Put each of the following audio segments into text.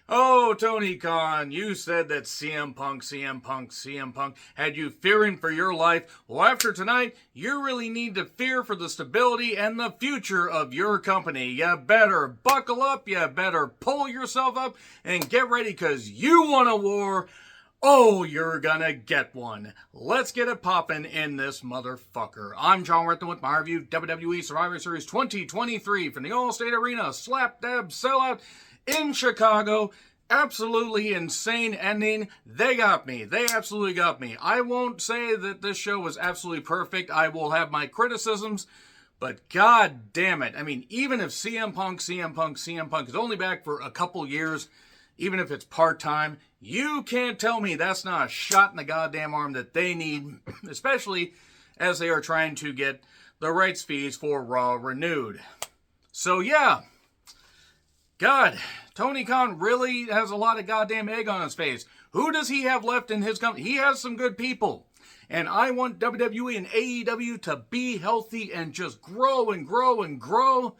Oh, Tony Khan, you said that CM Punk had you fearing for your life. Well, after tonight, you really need to fear for the stability and the future of your company. You better buckle up, you better pull yourself up, and get ready, because you want a war. Oh, you're gonna get one. Let's get it poppin' in this motherfucker. I'm John Retton with my review WWE Survivor Series 2023 from the Allstate Arena. Slap dab sellout in Chicago. Absolutely insane ending. They got me. They absolutely got me. I won't say that this show was absolutely perfect. I will have my criticisms. But god damn it. I mean, even if CM Punk is only back for a couple years, even if it's part-time, you can't tell me that's not a shot in the goddamn arm that they need, especially as they are trying to get the rights fees for Raw renewed. So yeah, God, Tony Khan really has a lot of goddamn egg on his face. Who does he have left in his company? He has some good people. And I want WWE and AEW to be healthy and just grow and grow and grow.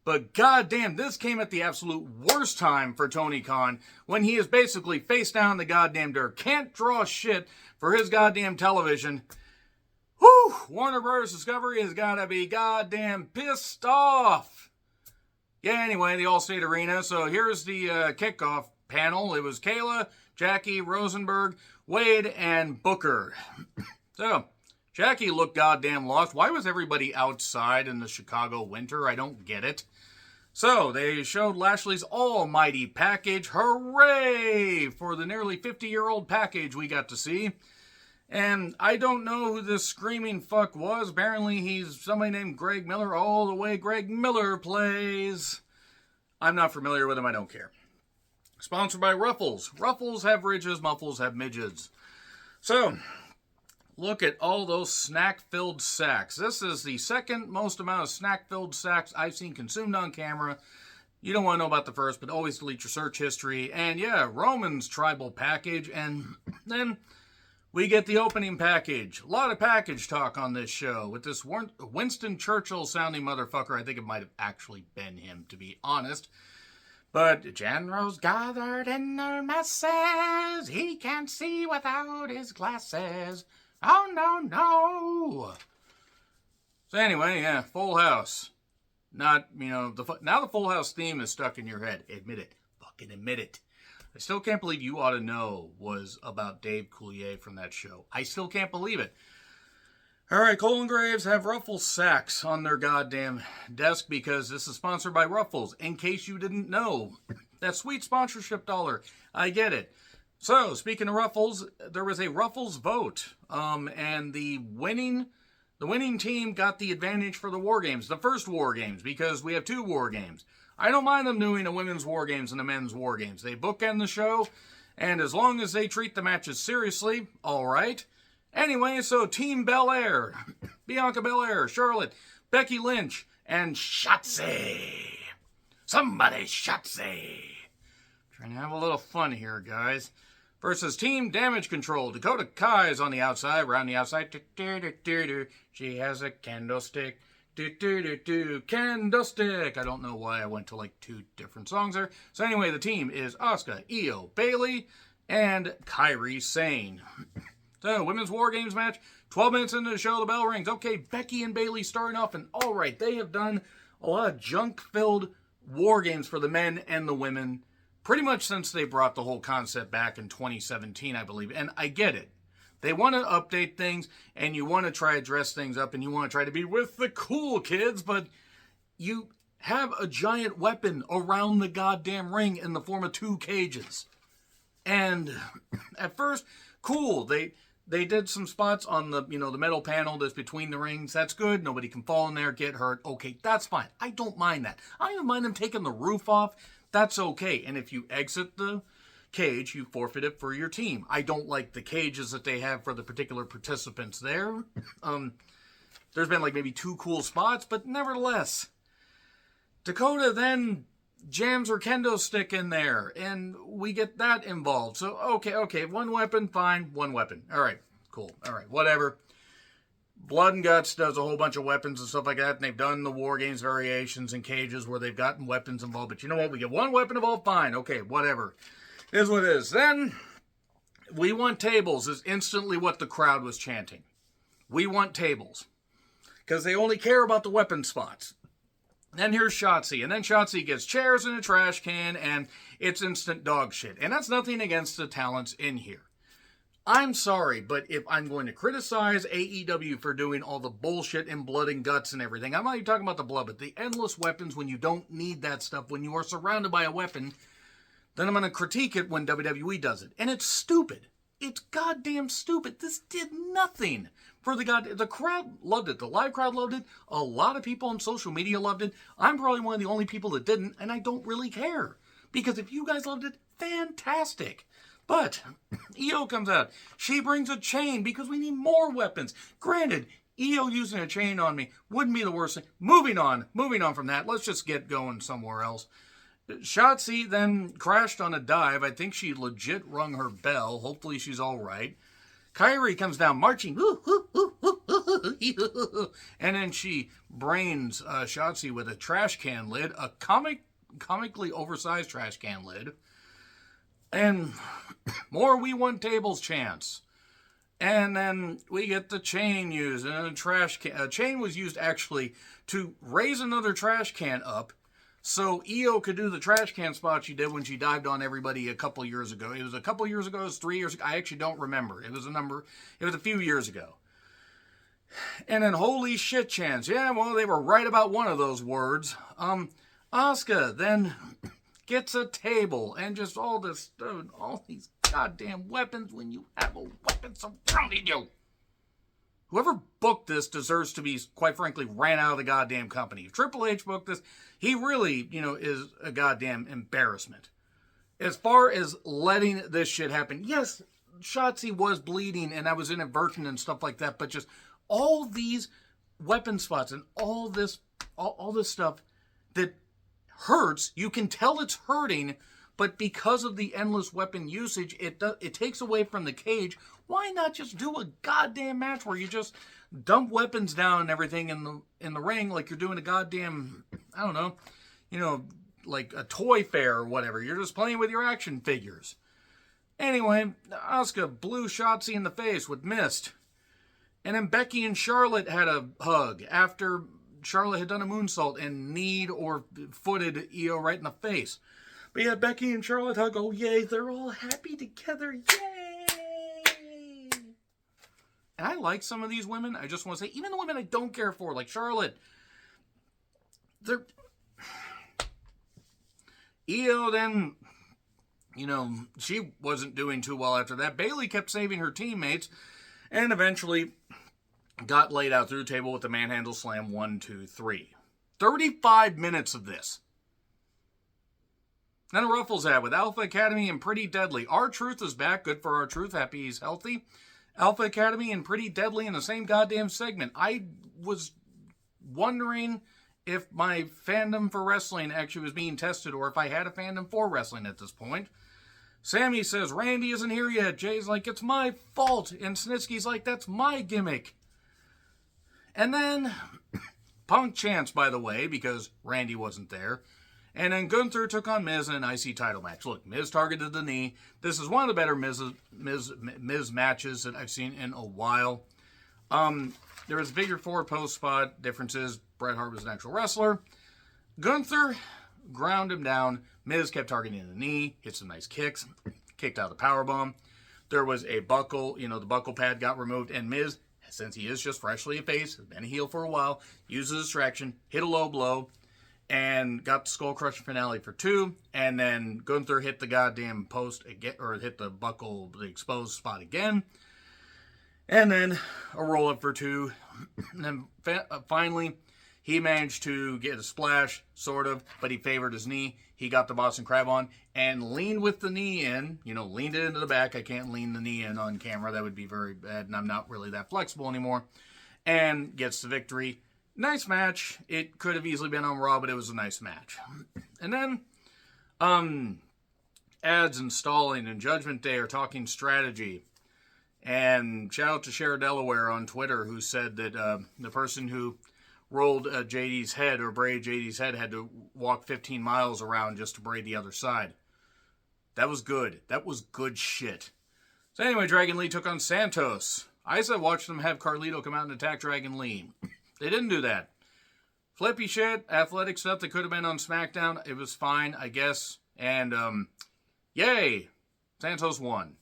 But goddamn, this came at the absolute worst time for Tony Khan, when he is basically face down in the goddamn dirt. Can't draw shit for his goddamn television. Whew! Warner Bros. Discovery has got to be goddamn pissed off. Yeah, anyway, the Allstate Arena. So here's the kickoff panel. It was Kayla, Jackie, Rosenberg, Wade, and Booker. So Jackie looked goddamn lost. Why was everybody outside in the Chicago winter? I don't get it. So they showed Lashley's almighty package. Hooray for the nearly 50-year-old package we got to see. And I don't know who this screaming fuck was. Apparently he's somebody named Greg Miller. All the way Greg Miller plays. I'm not familiar with him. I don't care. Sponsored by Ruffles. Ruffles have ridges. Muffles have midgets. So look at all those snack-filled sacks. This is the second most amount of snack-filled sacks I've seen consumed on camera. You don't want to know about the first, but always delete your search history. And yeah, Roman's tribal package. And then we get the opening package. A lot of package talk on this show with this Winston Churchill sounding motherfucker. I think it might have actually been him, to be honest. But generals gathered in their masses. He can't see without his glasses. Oh, no. So anyway, yeah, Full House. Not, now the Full House theme is stuck in your head. Admit it. Fucking admit it. I still can't believe You Ought to Know was about Dave Coulier from that show. I still can't believe it. All right, Cole and Graves have Ruffles sacks on their goddamn desk because this is sponsored by Ruffles. In case you didn't know, that sweet sponsorship dollar. I get it. So, speaking of Ruffles, there was a Ruffles vote, and the winning team got the advantage for the War Games, the first War Games, because we have two War Games. I don't mind them doing a women's War Games and a men's War Games. They bookend the show, and as long as they treat the matches seriously, all right. Anyway, so Team Belair, Bianca Belair, Charlotte, Becky Lynch, and Shotzi. Somebody Shotzi. Trying to have a little fun here, guys. Versus Team Damage Control. Dakota Kai is on the outside, around the outside. She has a candlestick. Candlestick. I don't know why I went to like two different songs there. So anyway, the team is Asuka, Io, Bayley, and Kairi Sane. So, Women's War Games match. 12 minutes into the show, the bell rings. Okay, Becky and Bayley starting off, and all right, they have done a lot of junk-filled War Games for the men and the women pretty much since they brought the whole concept back in 2017, I believe. And I get it. They want to update things, and you want to try to dress things up, and you want to try to be with the cool kids, but you have a giant weapon around the goddamn ring in the form of two cages. And at first, cool. They did some spots on the, the metal panel that's between the rings. That's good. Nobody can fall in there, get hurt. Okay, that's fine. I don't mind that. I don't even mind them taking the roof off. That's okay. And if you exit the cage, you forfeit it for your team. I don't like the cages that they have for the particular participants there. There's been like maybe two cool spots, but nevertheless. Dakota then jams her kendo stick in there, and we get that involved. So, okay, one weapon, fine, one weapon. All right, cool. All right, whatever. Blood and Guts does a whole bunch of weapons and stuff like that, and they've done the War Games variations and cages where they've gotten weapons involved. But you know what? We get one weapon involved, fine. Okay, whatever. It is what it is. Then, we want tables is instantly what the crowd was chanting. We want tables. Because they only care about the weapon spots. Then here's Shotzi. And then Shotzi gets chairs in a trash can, and it's instant dog shit. And that's nothing against the talents in here. I'm sorry, but if I'm going to criticize AEW for doing all the bullshit and blood and guts and everything, I'm not even talking about the blood, but the endless weapons when you don't need that stuff, when you are surrounded by a weapon, then I'm going to critique it when WWE does it. And it's stupid. It's goddamn stupid. This did nothing for the crowd loved it. The live crowd loved it. A lot of people on social media loved it. I'm probably one of the only people that didn't, and I don't really care. Because if you guys loved it, fantastic. But Io comes out. She brings a chain because we need more weapons. Granted, Io using a chain on me wouldn't be the worst thing. Moving on from that. Let's just get going somewhere else. Shotzi then crashed on a dive. I think she legit rung her bell. Hopefully she's all right. Kairi comes down marching. And then she brains Shotzi with a trash can lid. A comically oversized trash can lid. And more We Want Tables chants. And then we get the chain used. And a trash can. A chain was used actually to raise another trash can up so Io could do the trash can spot she did when she dived on everybody a couple years ago. It was a couple years ago. It was 3 years ago. I actually don't remember. It was a few years ago. And then holy shit chants. Yeah, well, they were right about one of those words. Asuka then gets a table and just all this stuff, all these goddamn weapons when you have a weapon surrounding you. Whoever booked this deserves to be, quite frankly, ran out of the goddamn company. If Triple H booked this, he really, is a goddamn embarrassment. As far as letting this shit happen, yes, Shotzi was bleeding and I was inadvertent and stuff like that, but just all these weapon spots and all this stuff that hurts, you can tell it's hurting, but because of the endless weapon usage, it takes away from the cage. Why not just do a goddamn match where you just dump weapons down and everything in the ring like you're doing a goddamn, I don't know, like a toy fair or whatever. You're just playing with your action figures. Anyway, Asuka blew Shotzi in the face with mist. And then Becky and Charlotte had a hug after Charlotte had done a moonsault and kneed or footed Io right in the face. But yeah, Becky and Charlotte hug. Oh, yay, they're all happy together. Yay! And I like some of these women. I just want to say, even the women I don't care for, like Charlotte, they're... Io then, she wasn't doing too well after that. Bayley kept saving her teammates and eventually got laid out through the table with the manhandle slam 1, 2, 3. 35 minutes of this. Then a Ruffles ad with Alpha Academy and Pretty Deadly. R-Truth is back. Good for R-Truth. Happy he's healthy. Alpha Academy and Pretty Deadly in the same goddamn segment. I was wondering if my fandom for wrestling actually was being tested or if I had a fandom for wrestling at this point. Sammy says, Randy isn't here yet. Jay's like, it's my fault. And Snitsky's like, that's my gimmick. And then Punk chants, by the way, because Randy wasn't there. And then Gunther took on Miz in an IC title match. Look, Miz targeted the knee. This is one of the better Miz matches that I've seen in a while. There was a figure 4 post spot. Difference is Bret Hart was an actual wrestler. Gunther ground him down. Miz kept targeting the knee. Hit some nice kicks. Kicked out the powerbomb. There was a buckle. The buckle pad got removed. And Miz, since he is just freshly a face, has been a heel for a while, used his distraction, hit a low blow, and got the skull crushing finale for 2, and then Gunther hit the goddamn post again, or hit the buckle, the exposed spot again, and then a roll up for 2, and then finally he managed to get a splash, sort of, but he favored his knee. He got the Boston Crab on and leaned with the knee in, leaned it into the back. I can't lean the knee in on camera. That would be very bad, and I'm not really that flexible anymore, and gets the victory. Nice match. It could have easily been on Raw, but it was a nice match. And then, ads and stalling and Judgment Day are talking strategy. And shout out to Cher Delaware on Twitter, who said that the person who rolled JD's head or braided JD's head had to walk 15 miles around just to braid the other side. That was good. That was good shit. So anyway, Dragon Lee took on Santos. I said watch them have Carlito come out and attack Dragon Lee. They didn't do that. Flippy shit, athletic stuff that could have been on SmackDown. It was fine, I guess. And, yay! Santos won.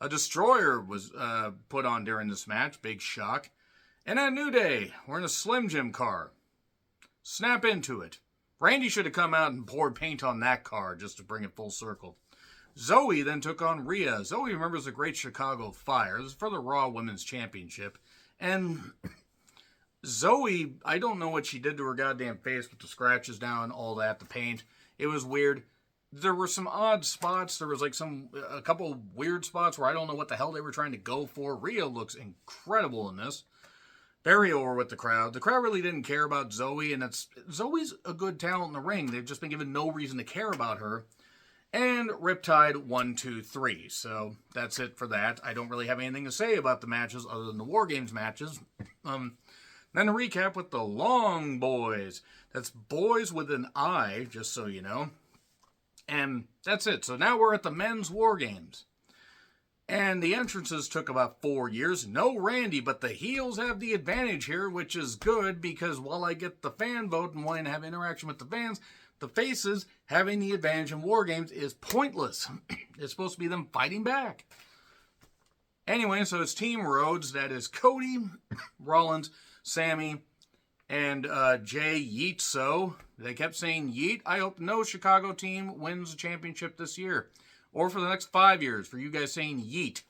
A Destroyer was put on during this match. Big shock. And at New Day, we're in a Slim Jim car. Snap into it. Randy should have come out and poured paint on that car just to bring it full circle. Zoe then took on Rhea. Zoe remembers the Great Chicago Fire. This is for the Raw Women's Championship. And Zoe, I don't know what she did to her goddamn face with the scratches down, all that, the paint. It was weird. There were some odd spots. There was like a couple weird spots where I don't know what the hell they were trying to go for. Rhea looks incredible in this. Very over with the crowd. The crowd really didn't care about Zoe, and Zoe's a good talent in the ring. They've just been given no reason to care about her. And Riptide 1, 2, 3. So that's it for that. I don't really have anything to say about the matches other than the War Games matches. Then a recap with the Long Boys. That's boys with an I, just so you know. And that's it. So now we're at the men's War Games. And the entrances took about 4 years. No Randy, but the heels have the advantage here, which is good because while I get the fan vote and wanting to have interaction with the fans, the faces having the advantage in War Games is pointless. It's supposed to be them fighting back. Anyway, so it's Team Rhodes. That is Cody, Rollins, Sammy, and Jay Yeetso. They kept saying Yeet. I hope no Chicago team wins the championship this year. Or for the next 5 years, for you guys saying Yeet.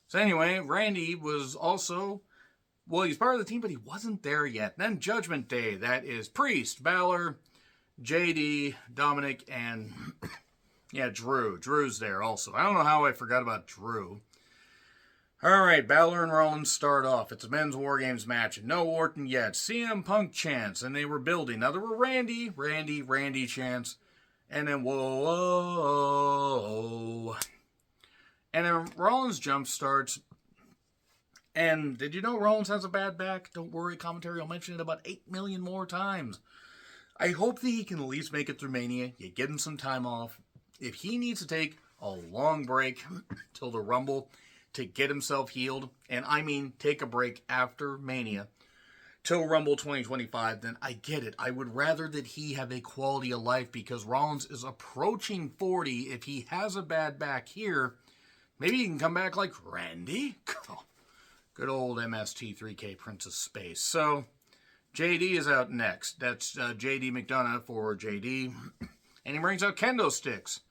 So anyway, Randy was also, well, he's part of the team, but he wasn't there yet. Then Judgment Day. That is Priest, Balor, JD, Dominic, and yeah, Drew. Drew's there also. I don't know how I forgot about Drew. All right, Balor and Rollins start off. It's a men's War Games match. No Orton yet. CM Punk chants, and they were building. Now there were Randy chants, and then whoa. And then Rollins jump starts. And did you know Rollins has a bad back? Don't worry, commentary will mention it about 8 million more times. I hope that he can at least make it through Mania. You get him some time off. If he needs to take a long break till the Rumble to get himself healed, and I mean take a break after Mania till Rumble 2025, then I get it. I would rather that he have a quality of life because Rollins is approaching 40. If he has a bad back here, maybe he can come back like Randy. Good old MST3K Prince of Space. So JD is out next. That's JD McDonough for JD. And he brings out kendo sticks.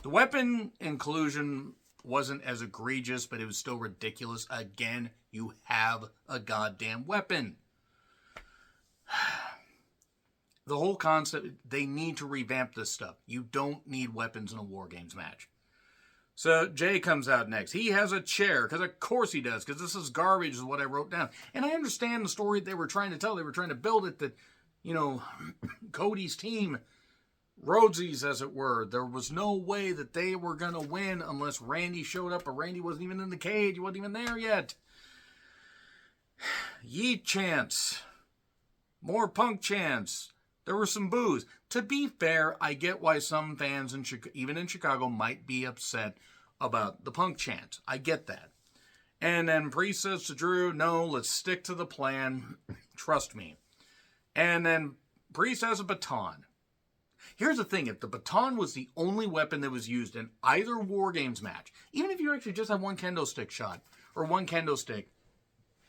The weapon inclusion wasn't as egregious, but it was still ridiculous. Again, you have a goddamn weapon. The whole concept, they need to revamp this stuff. You don't need weapons in a War Games match. So Jay comes out next. He has a chair, because of course he does, because this is garbage is what I wrote down. And I understand the story they were trying to tell. They were trying to build it that, you know, Cody's team, Rhodesies as it were, there was no way that they were going to win unless Randy showed up, but Randy wasn't even in the cage. He wasn't even there yet. Yeet chants. More Punk chants. There were some boos. To be fair, I get why some fans, even in Chicago, might be upset about the Punk chant. I get that. And then Priest says to Drew, no, let's stick to the plan. Trust me. And then Priest has a baton. Here's the thing. If the baton was the only weapon that was used in either War Games match, even if you actually just have one kendo stick shot or one kendo stick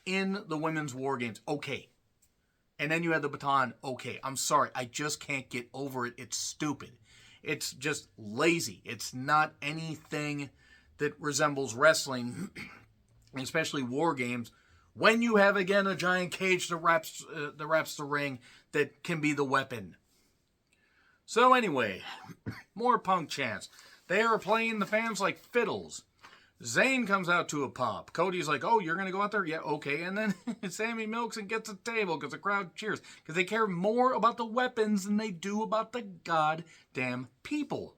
in the women's War Games, okay. And then you had the baton, okay. I'm sorry. I just can't get over it. It's stupid. It's just lazy. It's not anything that resembles wrestling, especially War Games, when you have, again, a giant cage that wraps the ring that can be the weapon. So anyway, more Punk chants. They are playing the fans like fiddles. Zayn comes out to a pop. Cody's like, oh, you're going to go out there? Yeah, okay. And then Sammy milks and gets a table because the crowd cheers. Because they care more about the weapons than they do about the goddamn people.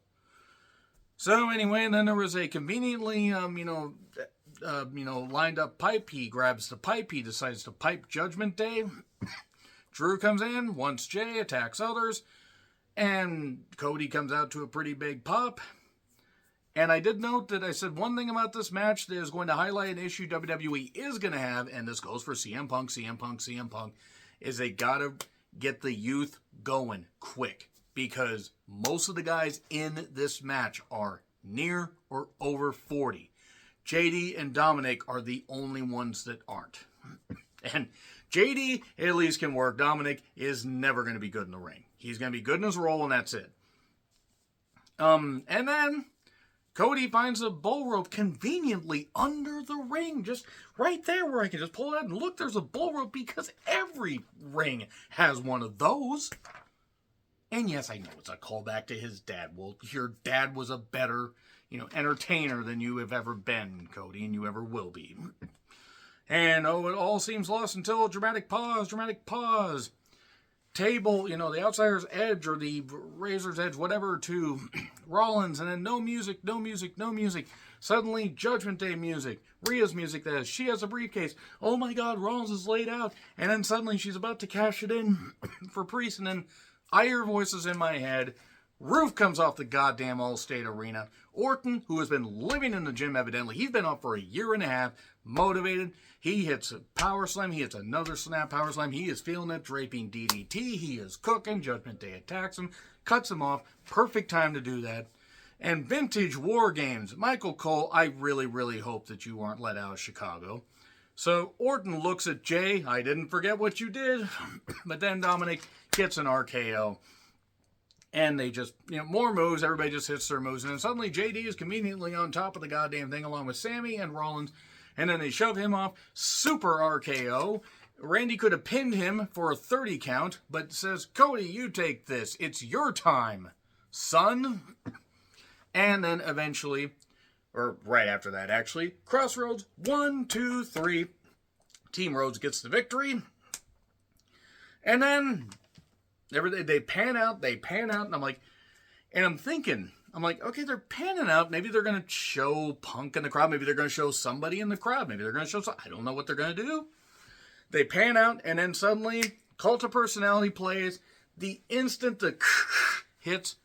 So anyway, and then there was a conveniently, lined up pipe. He grabs the pipe. He decides to pipe Judgment Day. Drew comes in, wants Jay, attacks others, and Cody comes out to a pretty big pop. And I did note that I said one thing about this match that is going to highlight an issue WWE is going to have, and this goes for CM Punk, is they got to get the youth going quick. Because most of the guys in this match are near or over 40. JD and Dominic are the only ones that aren't. And JD at least can work. Dominic is never going to be good in the ring. He's going to be good in his role, and that's it. And then Cody finds a bull rope conveniently under the ring. Just right there where I can just pull it out and look, there's a bull rope because every ring has one of those. And yes, I know it's a callback to his dad. Well, your dad was a better, entertainer than you have ever been, Cody, and you ever will be. And, it all seems lost until dramatic pause. Table, the outsider's edge or the razor's edge, whatever, to Rollins, and then no music. Suddenly, Judgment Day music. Rhea's music, that is. She has a briefcase. Oh my God, Rollins is laid out. And then suddenly she's about to cash it in for Priest, and then I hear voices in my head. Roof comes off the goddamn Allstate arena. Orton, who has been living in the gym evidently, he's been up for a year and a half, motivated. He hits a power slam. He hits another snap power slam. He is feeling it, draping DDT. He is cooking. Judgment Day attacks him, cuts him off. Perfect time to do that. And vintage War Games. Michael Cole, I really, really hope that you aren't let out of Chicago. So Orton looks at Jay. I didn't forget what you did. But then Dominic gets an RKO. And they just, more moves. Everybody just hits their moves. And then suddenly JD is conveniently on top of the goddamn thing along with Sammy and Rollins. And then they shove him off. Super RKO. Randy could have pinned him for a 30 count. But says, Cody, you take this. It's your time, son. And then eventually, or right after that actually, Crossroads, 1, 2, 3. Team Rhodes gets the victory. And then they pan out, and I'm thinking, okay, they're panning out. Maybe they're going to show Punk in the crowd. Maybe they're going to show somebody in the crowd. Maybe they're going to show I don't know what they're going to do. They pan out, and then suddenly, Cult of Personality plays. The instant the hits,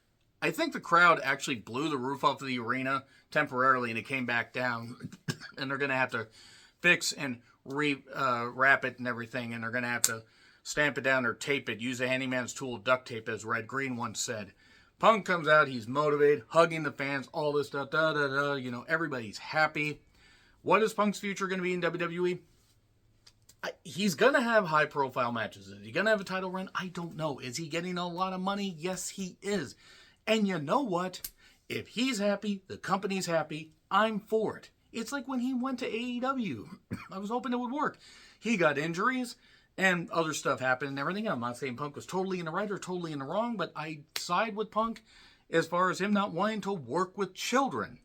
I think the crowd actually blew the roof off of the arena temporarily, and it came back down. And they're going to have to fix and wrap it and everything, and they're going to have to stamp it down or tape it. Use a handyman's tool, duct tape, as Red Green once said. Punk comes out, he's motivated, hugging the fans, all this stuff, everybody's happy. What is Punk's future going to be in WWE? He's going to have high-profile matches. Is he going to have a title run? I don't know. Is he getting a lot of money? Yes, he is. And you know what? If he's happy, the company's happy, I'm for it. It's like when he went to AEW. I was hoping it would work. He got injuries, and other stuff happened and everything. I'm not saying Punk was totally in the right or totally in the wrong, but I side with Punk as far as him not wanting to work with children.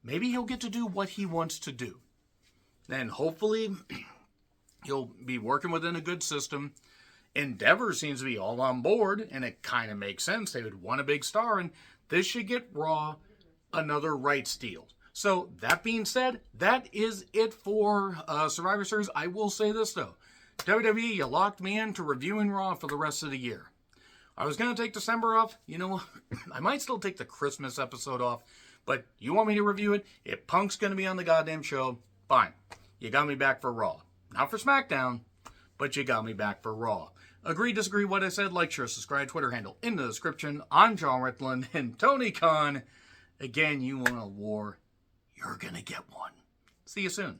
Maybe he'll get to do what he wants to do. Then hopefully he'll be working within a good system. Endeavor seems to be all on board, and it kind of makes sense. They would want a big star, and this should get Raw another rights deal. So, that being said, that is it for Survivor Series. I will say this, though. WWE, you locked me into reviewing Raw for the rest of the year. I was going to take December off. You know, I might still take the Christmas episode off, but you want me to review it? If Punk's going to be on the goddamn show, fine. You got me back for Raw. Not for SmackDown, but you got me back for Raw. Agree, disagree what I said? Like, share, subscribe, Twitter handle in the description. I'm John Ritland and Tony Khan. Again, you want a war, you're going to get one. See you soon.